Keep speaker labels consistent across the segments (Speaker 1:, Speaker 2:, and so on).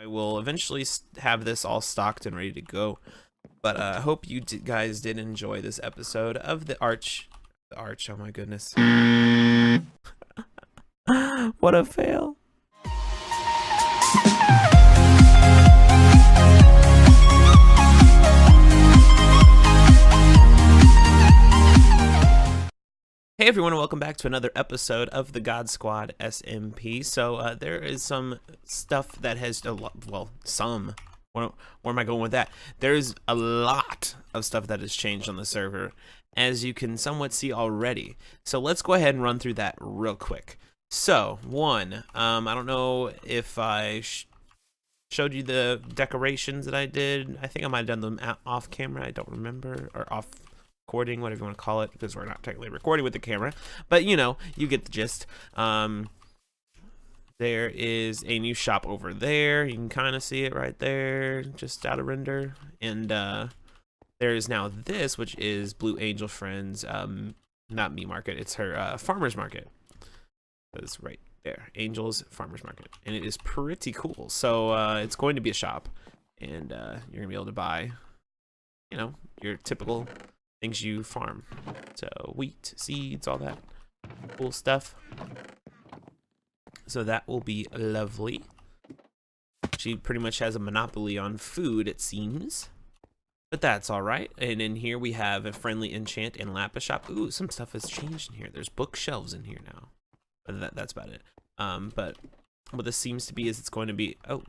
Speaker 1: I will eventually have this all stocked and ready to go. But I hope you guys did enjoy this episode of the Arch. The Arch, oh my goodness. What a fail. Hey everyone, and welcome back to another episode of the GodSquadSMP. So there is some stuff that has some. Where am I going with that? There's a lot of stuff that has changed on the server, as you can somewhat see already. So let's go ahead and run through that real quick. So one, I don't know if I showed you the decorations that I did. I think I might have done them off camera. I don't remember, or off recording, whatever you want to call it, because we're not technically recording with the camera, but you know, you get the gist. There is a new shop over there. You can kind of see it right there, just out of render. And there is now this, which is Blue Angel Friends, not me market, it's her farmer's market. That's right there, Angel's Farmer's Market, and it is pretty cool. So it's going to be a shop, and you're gonna be able to buy, you know, your typical things you farm. So wheat, seeds, all that cool stuff. So that will be lovely. She pretty much has a monopoly on food, it seems. But that's all right. And in here we have a friendly enchant and lapis shop. Ooh, some stuff has changed in here. There's bookshelves in here now. But that's about it. But what this seems to be is it's going to be... Oh.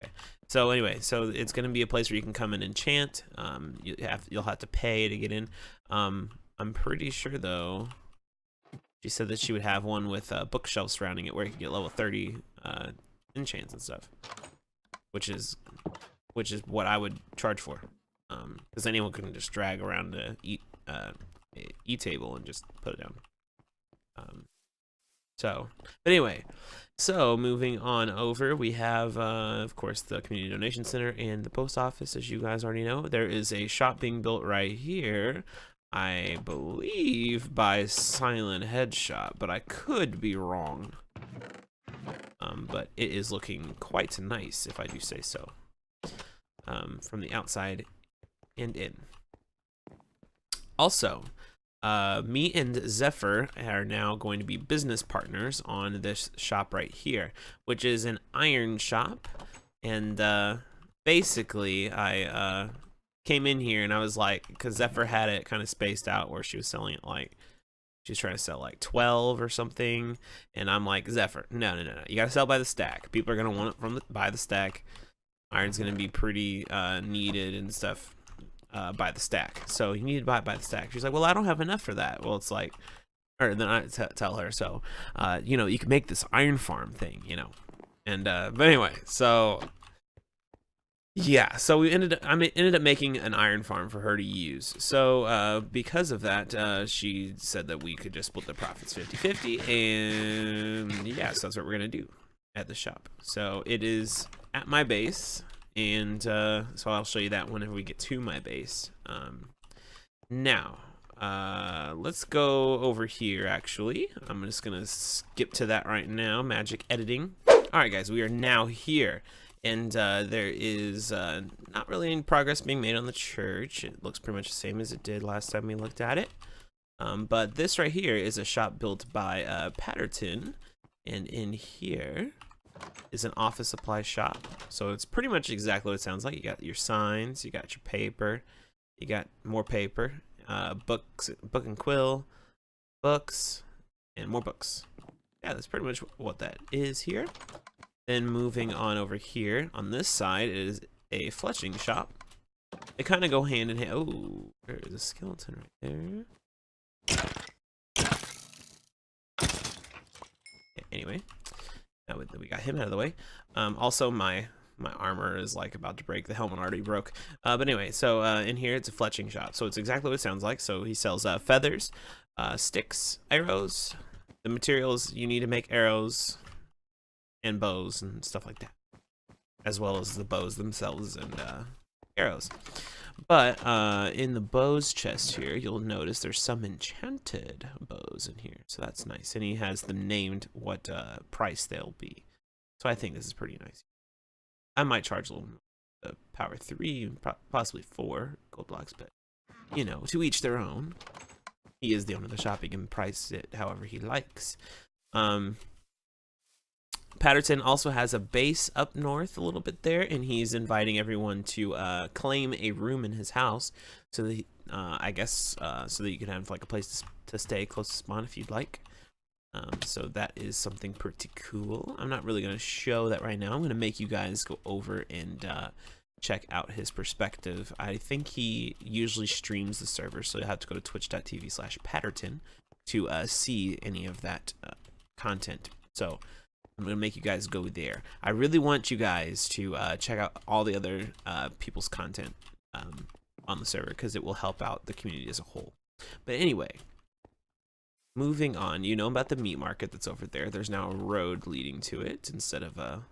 Speaker 1: Okay. So anyway, so it's going to be a place where you can come and enchant. You'll have to pay to get in. I'm pretty sure though, she said that she would have one with bookshelves surrounding it where you can get level 30 enchants and stuff, which is what I would charge for, because anyone can just drag around the e-table and just put it down. But anyway, so moving on over, we have, of course, the Community Donation Center and the post office, as you guys already know. There is a shop being built right here, I believe by Silent Head Shop, but I could be wrong. But it is looking quite nice, if I do say so, from the outside and in. Also, me and Zephyr are now going to be business partners on this shop right here, which is an iron shop. And basically, I came in here and I was like, because Zephyr had it kind of spaced out where she was selling it like, she was trying to sell like 12 or something. And I'm like, Zephyr, no. You got to sell by the stack. People are going to want it by the stack. Iron's going to be pretty needed and stuff. By the stack, so you need to buy it by the stack. She's like, well, I don't have enough for that. Well, it's like, or then I tell her, so you know, you can make this iron farm thing, you know. And but anyway, so yeah, so I ended up making an iron farm for her to use. So because of that, she said that we could just split the profits 50-50, and yeah, so that's what we're gonna do at the shop. So it is at my base. And so I'll show you that whenever we get to my base. Now, let's go over here, actually. I'm just going to skip to that right now. Magic editing. All right, guys, we are now here. And there is not really any progress being made on the church. It looks pretty much the same as it did last time we looked at it. But this right here is a shop built by Patterton. And in here is an office supply shop. So it's pretty much exactly what it sounds like. You got your signs, you got your paper, you got more paper, books, book and quill, books, and more books. Yeah, that's pretty much what that is here. Then moving on over here, on this side is a fletching shop. They kind of go hand in hand. Oh, there is a skeleton right there. Anyway. Now that we got him out of the way. Also, my armor is like about to break. The helmet already broke. But anyway, so in here it's a fletching shop. So it's exactly what it sounds like. So he sells feathers, sticks, arrows, the materials you need to make arrows, and bows and stuff like that, as well as the bows themselves and arrows. But in the bows chest here, you'll notice there's some enchanted bows in here. So that's nice. And he has them named what price they'll be. So I think this is pretty nice. I might charge a little power 3, possibly 4 gold blocks, but you know, to each their own. He is the owner of the shop. He can price it however he likes. Patterson also has a base up north a little bit there, and he's inviting everyone to claim a room in his house, so that I guess so that you can have like a place to stay close to spawn if you'd like. So that is something pretty cool. I'm not really going to show that right now. I'm going to make you guys go over and check out his perspective. I think he usually streams the server, so you'll have to go to twitch.tv/Patterton to see any of that content. So I'm going to make you guys go there. I really want you guys to check out all the other people's content on the server, because it will help out the community as a whole. But anyway, moving on, you know about the meat market that's over there. There's now a road leading to it instead of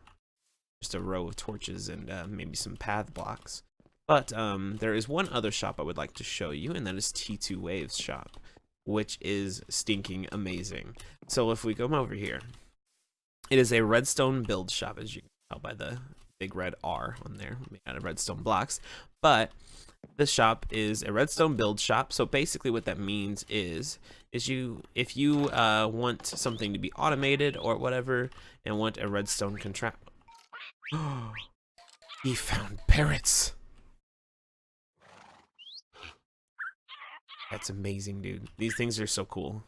Speaker 1: just a row of torches and maybe some path blocks. But there is one other shop I would like to show you, and that is T2 Waves shop, which is stinking amazing. So if we come over here, it is a redstone build shop, as you can tell by the big red R on there, made out of redstone blocks. But this shop is a redstone build shop. So basically what that means is if you want something to be automated or whatever and want a redstone contract. He found parrots. That's amazing, dude. These things are so cool.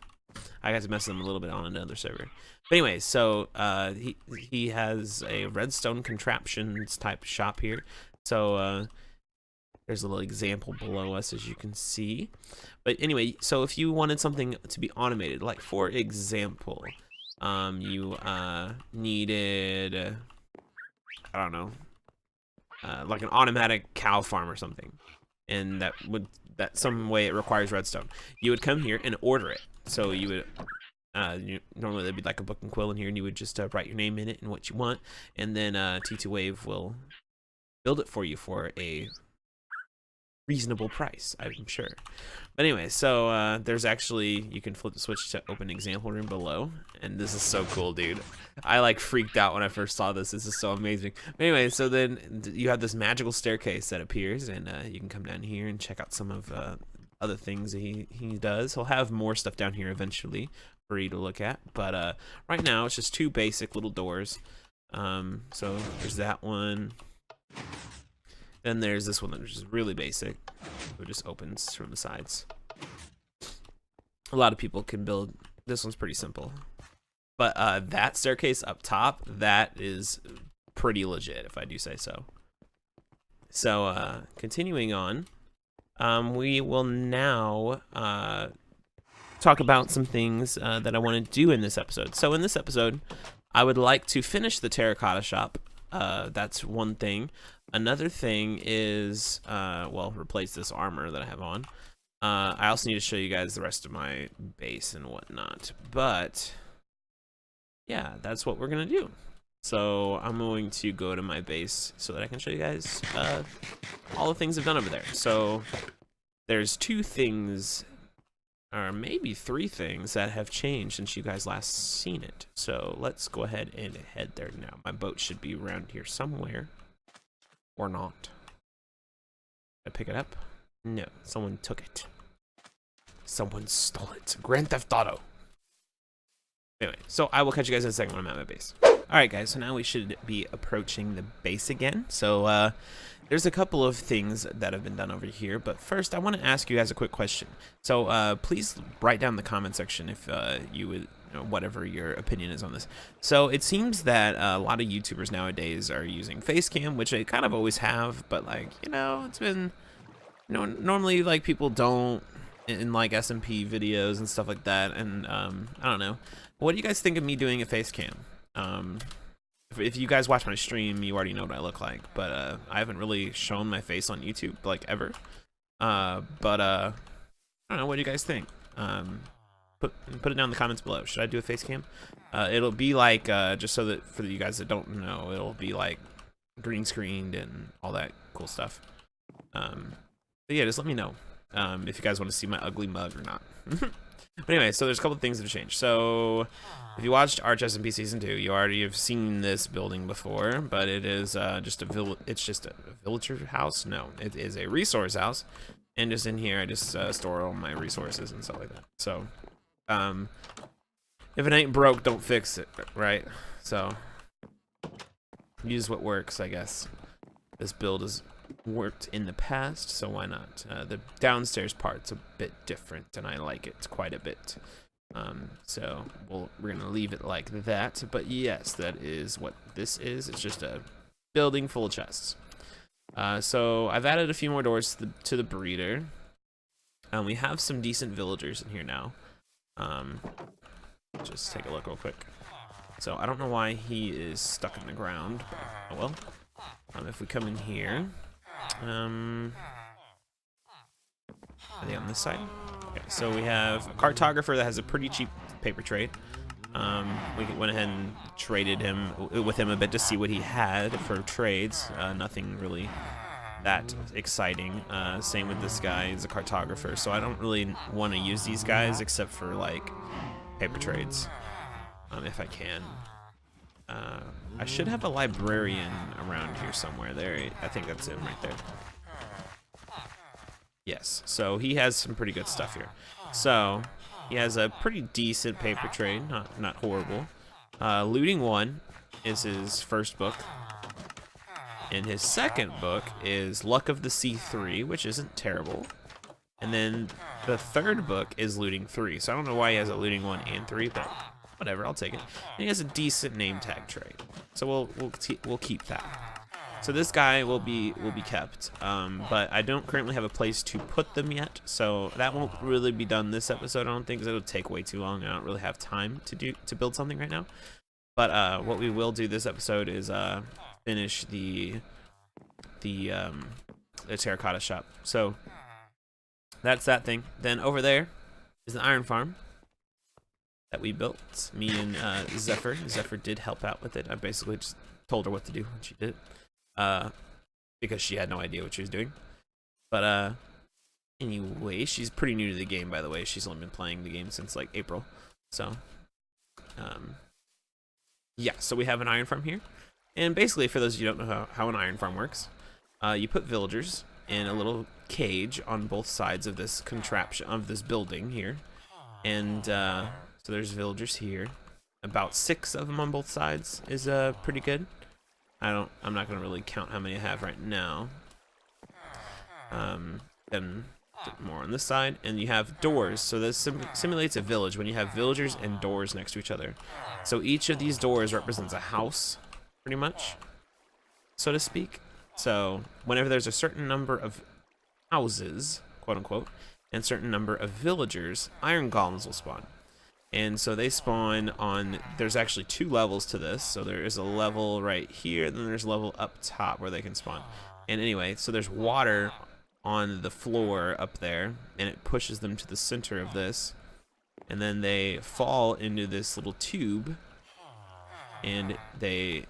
Speaker 1: I got to mess with them a little bit on another server. But anyway, so he has a redstone contraptions type shop here. So there's a little example below us, as you can see. But anyway, so if you wanted something to be automated, like for example, you needed, I don't know, like an automatic cow farm or something, and that some way it requires redstone. You would come here and order it. So you would normally there'd be like a book and quill in here, and you would just write your name in it and what you want, and then T2 Wave will build it for you for a reasonable price, I'm sure. But anyway, so there's actually, you can flip the switch to open example room below, and this is so cool, dude. I like freaked out when I first saw this. This is so amazing. But anyway, so then you have this magical staircase that appears, and you can come down here and check out some of other things he does. He'll have more stuff down here eventually for you to look at, but right now it's just two basic little doors. So there's that one. Then there's this one, which is really basic. It just opens from the sides. A lot of people can build. This one's pretty simple. But that staircase up top, that is pretty legit, if I do say so. So continuing on, we will now talk about some things that I want to do in this episode. So in this episode, I would like to finish the Terracotta Shop. That's one thing. Another thing is, well, replace this armor that I have on. I also need to show you guys the rest of my base and whatnot. But yeah, that's what we're gonna do. So I'm going to go to my base so that I can show you guys all the things I've done over there. So there's two things, or maybe three things, that have changed since you guys last seen it. So let's go ahead and head there now. My boat should be around here somewhere. Or not. Did I pick it up? No, someone took it. Someone stole it. Grand Theft Auto. Anyway, so I will catch you guys in a second when I'm at my base. Alright guys, so now we should be approaching the base again. So there's a couple of things that have been done over here, but first I want to ask you guys a quick question. So please write down in the comment section if you would, whatever your opinion is on this. So it seems that a lot of YouTubers nowadays are using Facecam, which they kind of always have, but like, it's been, normally like people don't in like SMP videos and stuff like that. And I don't know. What do you guys think of me doing a Facecam? If you guys watch my stream, you already know what I look like, but I haven't really shown my face on YouTube like ever. But I don't know. What do you guys think? Put it down in the comments below. Should I do a face cam? It'll be like, just so that for you guys that don't know, it'll be like green screened and all that cool stuff. But yeah, just let me know if you guys want to see my ugly mug or not. But anyway, so there's a couple of things that have changed. So if you watched Arch SMP Season 2, you already have seen this building before, but it is just it's just a villager house? No, it is a resource house. And just in here, I just store all my resources and stuff like that. So, if it ain't broke, don't fix it, right? So, use what works, I guess. This build has worked in the past, so why not? The downstairs part's a bit different, and I like it quite a bit. So we're gonna leave it like that. But yes, that is what this is. It's just a building full of chests. So I've added a few more doors to the breeder. We have some decent villagers in here now. Just take a look real quick. So I don't know why he is stuck in the ground. But, oh well. If we come in here, are they on this side? Okay, so we have a cartographer that has a pretty cheap paper trade. We went ahead and traded with him a bit to see what he had for trades. Nothing really that exciting. Same with this guy, he's a cartographer, so I don't really want to use these guys except for like paper trades, if I can. I should have a librarian around here somewhere. There, I think that's him right there. Yes, so he has some pretty good stuff here. So he has a pretty decent paper trade, not horrible. Looting 1 is his first book, and his second book is Luck of the Sea 3, which isn't terrible. And then the third book is Looting 3. So I don't know why he has a Looting 1 and 3, but whatever, I'll take it. And he has a decent name tag trade, so we'll keep that. So this guy will be kept, but I don't currently have a place to put them yet, so that won't really be done this episode, I don't think, because it'll take way too long. I don't really have time to build something right now. But what we will do this episode is finish the Terracotta Shop. So that's that thing. Then over there is the iron farm that we built. Me and Zephyr. Zephyr did help out with it. I basically just told her what to do, and she did it. Because she had no idea what she was doing. But anyway, she's pretty new to the game, by the way. She's only been playing the game since like April. So yeah, so we have an iron farm here. And basically, for those of you who don't know how an iron farm works, you put villagers in a little cage on both sides of this contraption, of this building here. And so there's villagers here. About 6 of them on both sides is pretty good. I'm not gonna really count how many I have right now. Then more on this side, and you have doors. So this simulates a village when you have villagers and doors next to each other. So each of these doors represents a house, pretty much, so to speak. So whenever there's a certain number of houses, quote unquote, and certain number of villagers, iron golems will spawn. And so they spawn on, there's actually 2 levels to this. So there is a level right here, then there's a level up top where they can spawn. And anyway, so there's water on the floor up there, and it pushes them to the center of this. And then they fall into this little tube, and they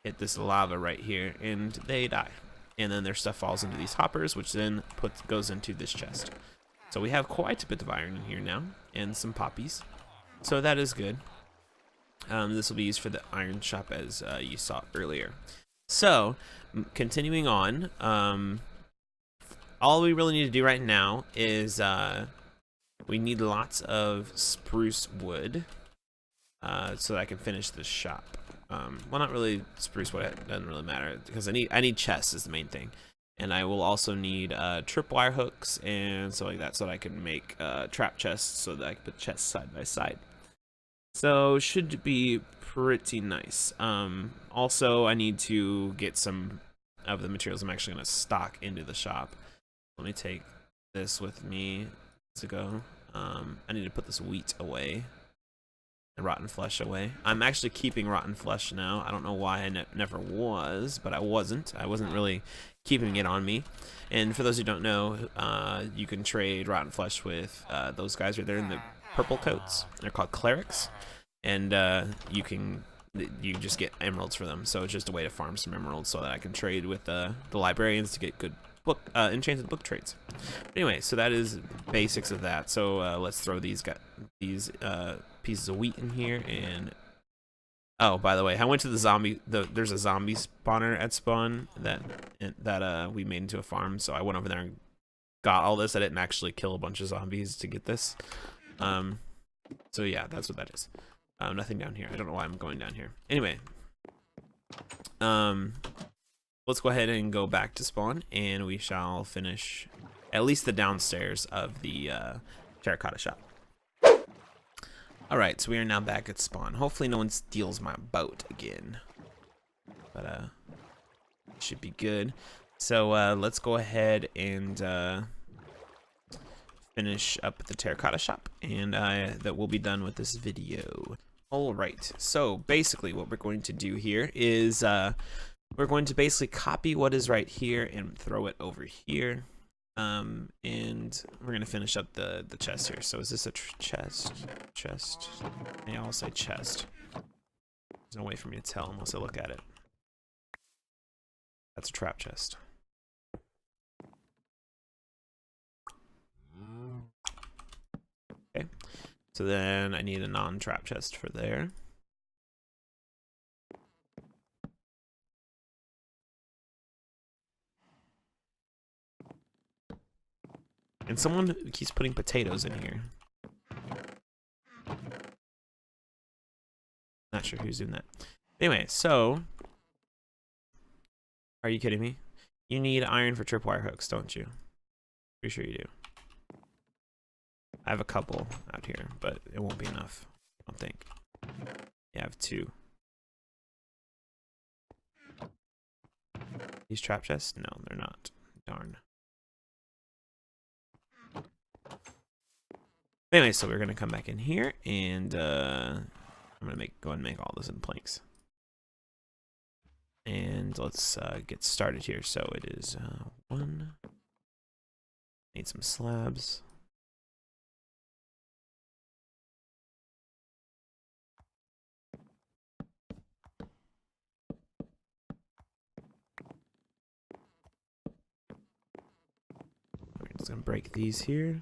Speaker 1: hit this lava right here, and they die. And then their stuff falls into these hoppers, which then goes into this chest. So we have quite a bit of iron in here now, and some poppies. So that is good. This will be used for the iron shop, as you saw earlier. So, continuing on, all we really need to do right now is we need lots of spruce wood so that I can finish this shop. Well, not really spruce wood, it doesn't really matter, because I need chests is the main thing. And I will also need tripwire hooks and stuff like that, so that I can make trap chests, so that I can put chests side by side. So should be pretty nice. Also, I need to get some of the materials I'm actually going to stock into the shop. Let me take this with me to go. I need to put this wheat away, and rotten flesh away. I'm actually keeping rotten flesh now. I don't know why I never was, but I wasn't really keeping it on me. And for those who don't know, you can trade rotten flesh with those guys right there in the purple coats. They're called clerics, and you can you just get emeralds for them. So it's just a way to farm some emeralds so that I can trade with the librarians to get good book enchanted book trades. Anyway, so that is basics of that. So let's throw these pieces of wheat in here. And oh, by the way, I went to the zombie. There's a zombie spawner at spawn that we made into a farm. So I went over there and got all this. I didn't actually kill a bunch of zombies to get this. So yeah, that's what that is. Nothing down here. I don't know why I'm going down here. Anyway, let's go ahead and go back to spawn, and we shall finish at least the downstairs of the Terracotta Shop. All right, so we are now back at spawn. Hopefully no one steals my boat again, but should be good. So let's go ahead and finish up the Terracotta Shop, and that will be done with this video. All right, so basically what we're going to do here is we're going to basically copy what is right here and throw it over here, and we're going to finish up the chest here. So is this a chest? Yeah, I'll say chest. There's no way for me to tell unless I look at it. That's a trap chest. Okay, so then I need a non-trap chest for there. And someone keeps putting potatoes in here. Not sure who's doing that. Anyway, so are you kidding me? You need iron for tripwire hooks, don't you? Pretty sure you do. I have a couple out here, but it won't be enough, I don't think. Yeah, I have 2. These trap chests? No, they're not. Darn. Anyway, so we're gonna come back in here, and I'm gonna go ahead and make all this in planks. And let's get started here. So it is 1. Need some slabs. We're just gonna break these here.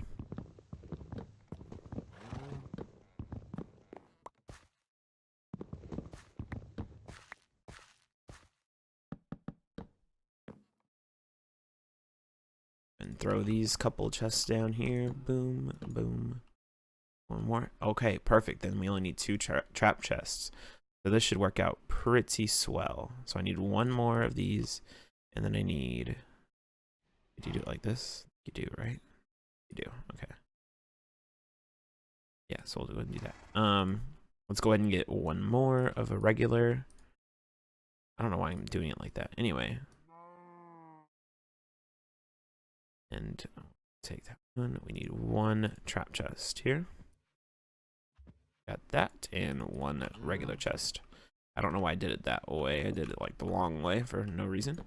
Speaker 1: And throw these couple chests down here. Boom, boom. 1 more. Okay, perfect. Then we only need 2 trap chests. So this should work out pretty swell. So I need 1 more of these. And then I need... Did you do it like this? You do, right? You do. Okay. Yeah, so we'll go ahead and do that. Let's go ahead and get 1 more of a regular. I don't know why I'm doing it like that. Anyway. And take that one. We need 1 trap chest here. Got that, and 1 regular chest. I don't know why I did it that way. I did it like the long way for no reason.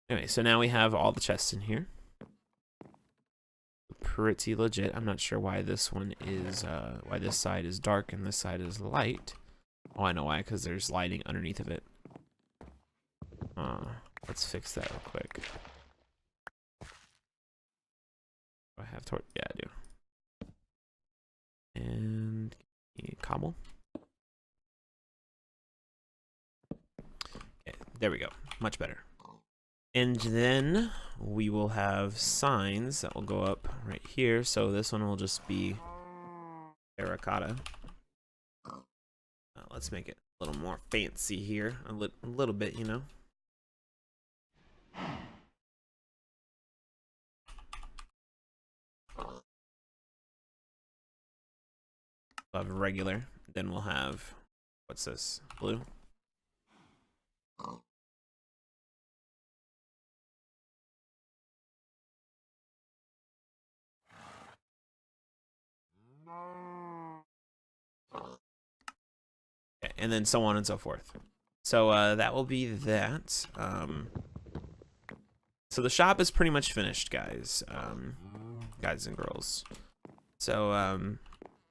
Speaker 1: Anyway, so now we have all the chests in here. Pretty legit. I'm not sure why this one is, why this side is dark and this side is light. Oh, I know why, because there's lighting underneath of it. Let's fix that real quick. Do I have torch? Yeah, I do. And cobble. Okay, there we go. Much better. And then we will have signs that will go up right here. So this one will just be terracotta. Let's make it a little more fancy here. A little bit, you know. We'll have regular. Then we'll have, what's this? Blue. Okay, and then so on and so forth. So that will be that. So the shop is pretty much finished, guys. Guys and girls. So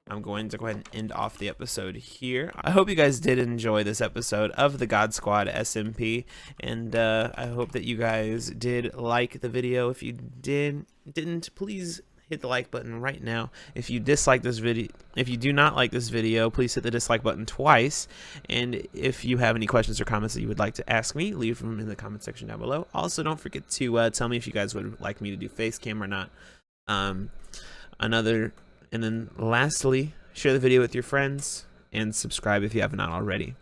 Speaker 1: I'm going to go ahead and end off the episode here. I hope you guys did enjoy this episode of the God Squad SMP, and I hope that you guys did like the video. If you didn't, please hit the like button right now. If you dislike this video, if you do not like this video, please hit the dislike button twice. And if you have any questions or comments that you would like to ask me, leave them in the comment section down below. Also, don't forget to tell me if you guys would like me to do face cam or not. And then lastly, share the video with your friends and subscribe if you have not already.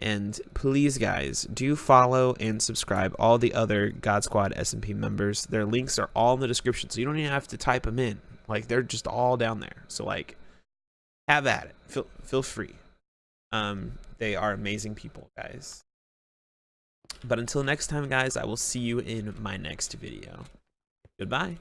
Speaker 1: And please, guys, do follow and subscribe all the other GodSquad SMP members. Their links are all in the description, so you don't even have to type them in. Like, they're just all down there. So, like, have at it. Feel free. They are amazing people, guys. But until next time, guys, I will see you in my next video. Goodbye.